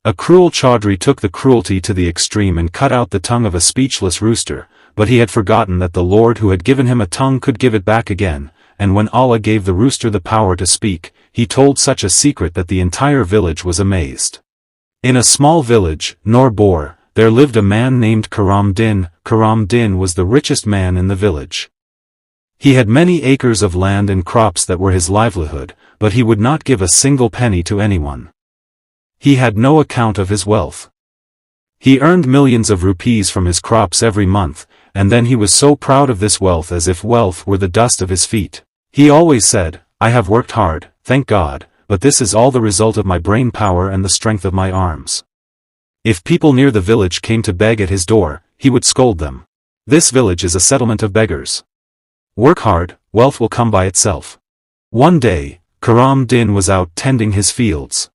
A cruel Chaudhry took the cruelty to the extreme and cut out the tongue of a speechless rooster, but he had forgotten that the Lord who had given him a tongue could give it back again, and when Allah gave the rooster the power to speak, he told such a secret that the entire village was amazed. In a small village, Norbor, there lived a man named Karam Din. Karam Din was the richest man in the village. He had many acres of land and crops that were his livelihood, but he would not give a single penny to anyone. He had no account of his wealth. He earned millions of rupees from his crops every month, and then he was so proud of this wealth as if wealth were the dust of his feet. He always said, "I have worked hard, thank God, but this is all the result of my brain power and the strength of my arms." If people near the village came to beg at his door, he would scold them. "This village is a settlement of beggars. Work hard, wealth will come by itself." One day, Karam Din was out tending his fields.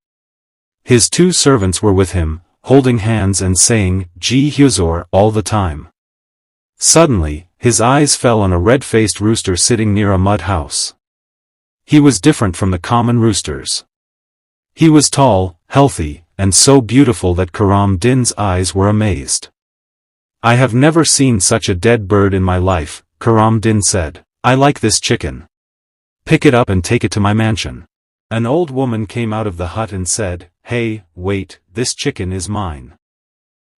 His 2 servants were with him, holding hands and saying, "Ji Huzur," all the time. Suddenly, his eyes fell on a red-faced rooster sitting near a mud house. He was different from the common roosters. He was tall, healthy, and so beautiful that Karam Din's eyes were amazed. "I have never seen such a dead bird in my life," Karam Din said. "I like this chicken. Pick it up and take it to my mansion." An old woman came out of the hut and said, "Hey, wait, this chicken is mine."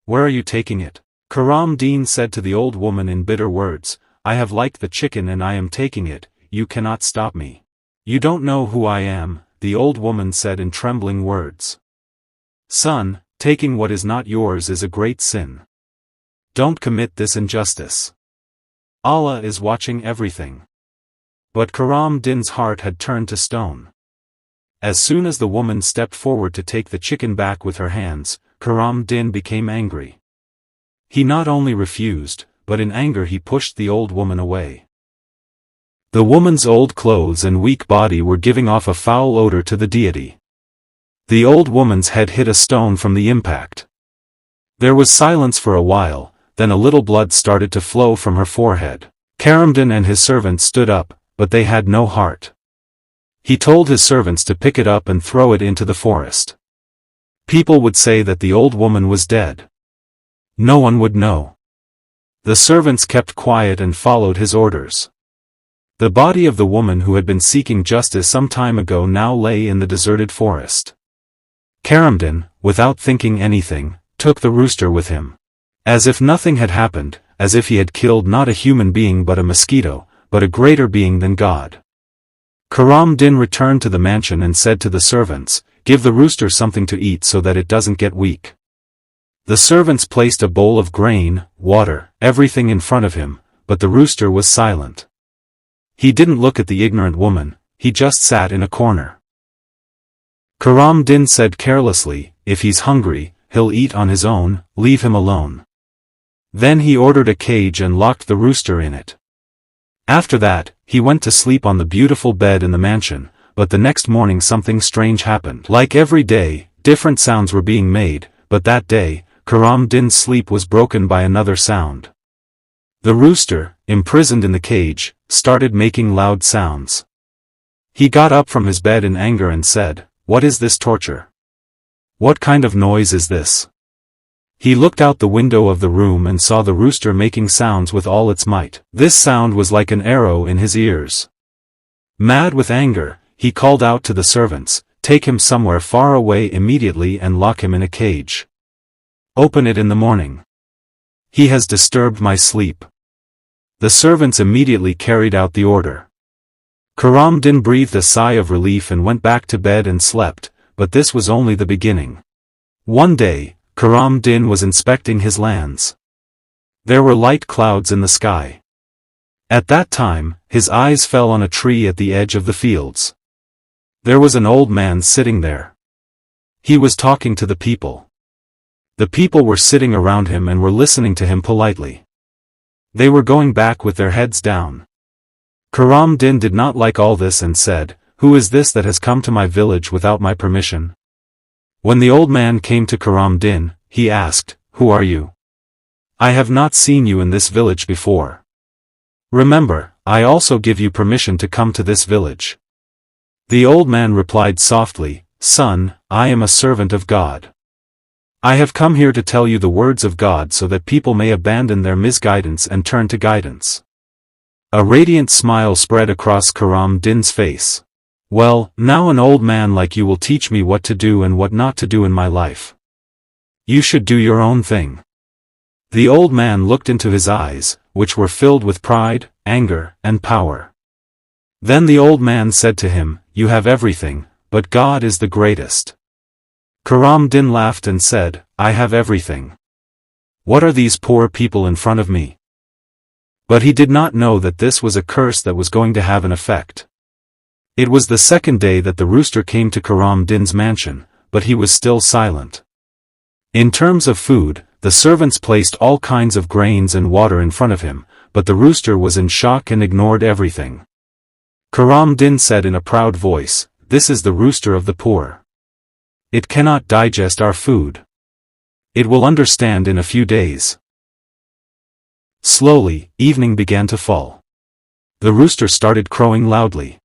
"Where are you taking it?" Karam Din said to the old woman in bitter words, "I have liked the chicken and I am taking it, you cannot stop me." "You don't know who I am," the old woman said in trembling words. "Son, taking what is not yours is a great sin. Don't commit this injustice. Allah is watching everything." But Karam Din's heart had turned to stone. As soon as the woman stepped forward to take the chicken back with her hands, Karam Din became angry. He not only refused, but in anger he pushed the old woman away. The woman's old clothes and weak body were giving off a foul odor to the deity. The old woman's head hit a stone from the impact. There was silence for a while, then a little blood started to flow from her forehead. Karam Din and his servants stood up, but they had no heart. He told his servants to pick it up and throw it into the forest. People would say that the old woman was dead. No one would know. The servants kept quiet and followed his orders. The body of the woman who had been seeking justice some time ago now lay in the deserted forest. Karam Din, without thinking anything, took the rooster with him. As if nothing had happened, as if he had killed not a human being but a mosquito, but a greater being than God. Karam Din returned to the mansion and said to the servants, "Give the rooster something to eat so that it doesn't get weak." The servants placed a bowl of grain, water, everything in front of him, but the rooster was silent. He didn't look at the ignorant woman, he just sat in a corner. Karam Din said carelessly, "If he's hungry, he'll eat on his own, leave him alone." Then he ordered a cage and locked the rooster in it. After that, he went to sleep on the beautiful bed in the mansion, but the next morning something strange happened. Like every day, different sounds were being made, but that day, Karam Din's sleep was broken by another sound. The rooster, imprisoned in the cage, started making loud sounds. He got up from his bed in anger and said, "What is this torture? What kind of noise is this?" He looked out the window of the room and saw the rooster making sounds with all its might. This sound was like an arrow in his ears. Mad with anger, he called out to the servants, "Take him somewhere far away immediately and lock him in a cage. Open it in the morning. He has disturbed my sleep." The servants immediately carried out the order. Karam Din breathed a sigh of relief and went back to bed and slept, but this was only the beginning. One day, Karam Din was inspecting his lands. There were light clouds in the sky. At that time, his eyes fell on a tree at the edge of the fields. There was an old man sitting there. He was talking to the people. The people were sitting around him and were listening to him politely. They were going back with their heads down. Karam Din did not like all this and said, "Who is this that has come to my village without my permission?" When the old man came to Karam Din, he asked, "Who are you? I have not seen you in this village before. Remember, I also give you permission to come to this village." The old man replied softly, "Son, I am a servant of God. I have come here to tell you the words of God so that people may abandon their misguidance and turn to guidance. A radiant smile spread across Karam Din's face. Well, now an old man like you will teach me what to do and what not to do in my life. You should do your own thing. The old man looked into his eyes, which were filled with pride, anger, and power. Then the old man said to him, You have everything, but God is the greatest. Karam Din laughed and said, I have everything. What are these poor people in front of me? But he did not know that this was a curse that was going to have an effect. It was the second day that the rooster came to Karam Din's mansion, but he was still silent. In terms of food, the servants placed all kinds of grains and water in front of him, but the rooster was in shock and ignored everything. Karam Din said in a proud voice, This is the rooster of the poor. It cannot digest our food. It will understand in a few days. Slowly, evening began to fall. The rooster started crowing loudly.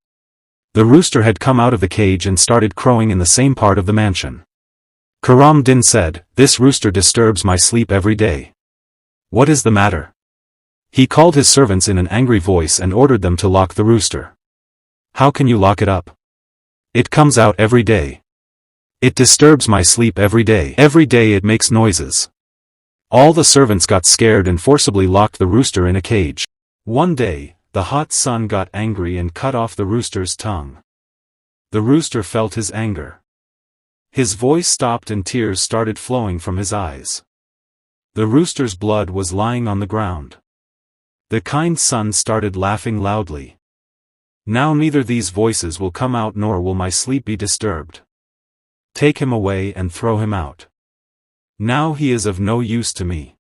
The rooster had come out of the cage and started crowing in the same part of the mansion. Karam Din said, This rooster disturbs my sleep every day. What is the matter? He called his servants in an angry voice and ordered them to lock the rooster. How can you lock it up? It comes out every day. It disturbs my sleep every day. Every day it makes noises. All the servants got scared and forcibly locked the rooster in a cage. One day, the hot sun got angry and cut off the rooster's tongue. The rooster felt his anger. His voice stopped and tears started flowing from his eyes. The rooster's blood was lying on the ground. The kind sun started laughing loudly. Now neither these voices will come out nor will my sleep be disturbed. Take him away and throw him out. Now he is of no use to me.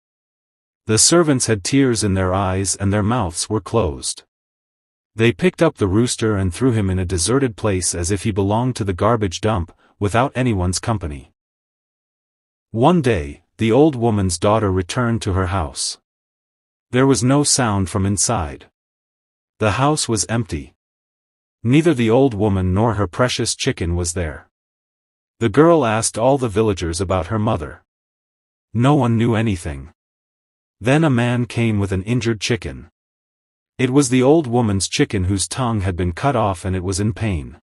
The servants had tears in their eyes and their mouths were closed. They picked up the rooster and threw him in a deserted place as if he belonged to the garbage dump, without anyone's company. One day, the old woman's daughter returned to her house. There was no sound from inside. The house was empty. Neither the old woman nor her precious chicken was there. The girl asked all the villagers about her mother. No one knew anything. Then a man came with an injured chicken. It was the old woman's chicken whose tongue had been cut off and it was in pain.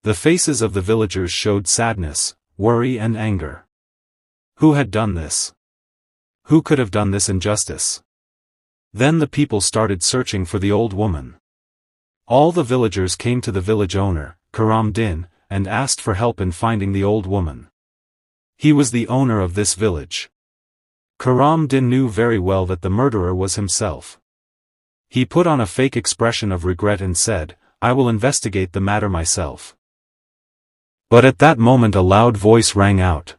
The faces of the villagers showed sadness, worry and anger. Who had done this? Who could have done this injustice? Then the people started searching for the old woman. All the villagers came to the village owner, Karam Din, and asked for help in finding the old woman. He was the owner of this village. Karam Din knew very well that the murderer was himself. He put on a fake expression of regret and said, I will investigate the matter myself. But at that moment a loud voice rang out.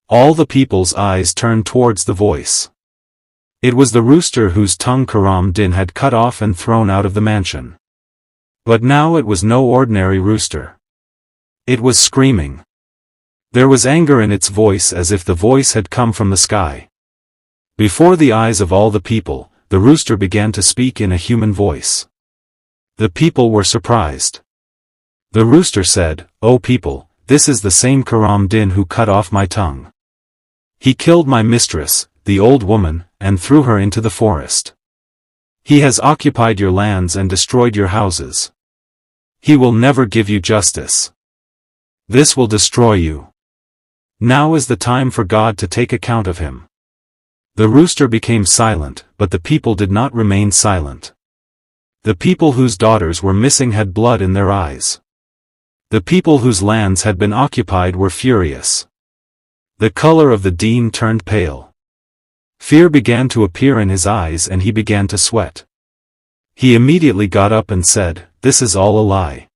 All the people's eyes turned towards the voice. It was the rooster whose tongue Karam Din had cut off and thrown out of the mansion. But now it was no ordinary rooster. It was screaming. There was anger in its voice as if the voice had come from the sky. Before the eyes of all the people, the rooster began to speak in a human voice. The people were surprised. The rooster said, O people, this is the same Karam Din who cut off my tongue. He killed my mistress, the old woman, and threw her into the forest. He has occupied your lands and destroyed your houses. He will never give you justice. This will destroy you. Now is the time for God to take account of him. The rooster became silent, but the people did not remain silent. The people whose daughters were missing had blood in their eyes. The people whose lands had been occupied were furious. The color of the Dean turned pale. Fear began to appear in his eyes and he began to sweat. He immediately got up and said, This is all a lie.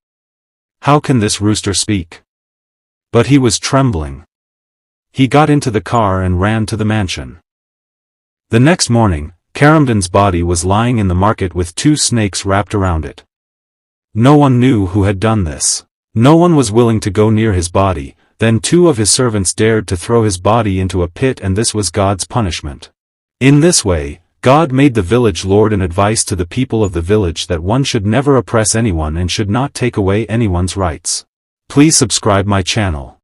How can this rooster speak? But he was trembling. He got into the car and ran to the mansion. The next morning, Karamdin's body was lying in the market with 2 snakes wrapped around it. No one knew who had done this. No one was willing to go near his body. Then 2 of his servants dared to throw his body into a pit, and this was God's punishment. In this way, God made the village lord an advice to the people of the village that one should never oppress anyone and should not take away anyone's rights. Please subscribe my channel.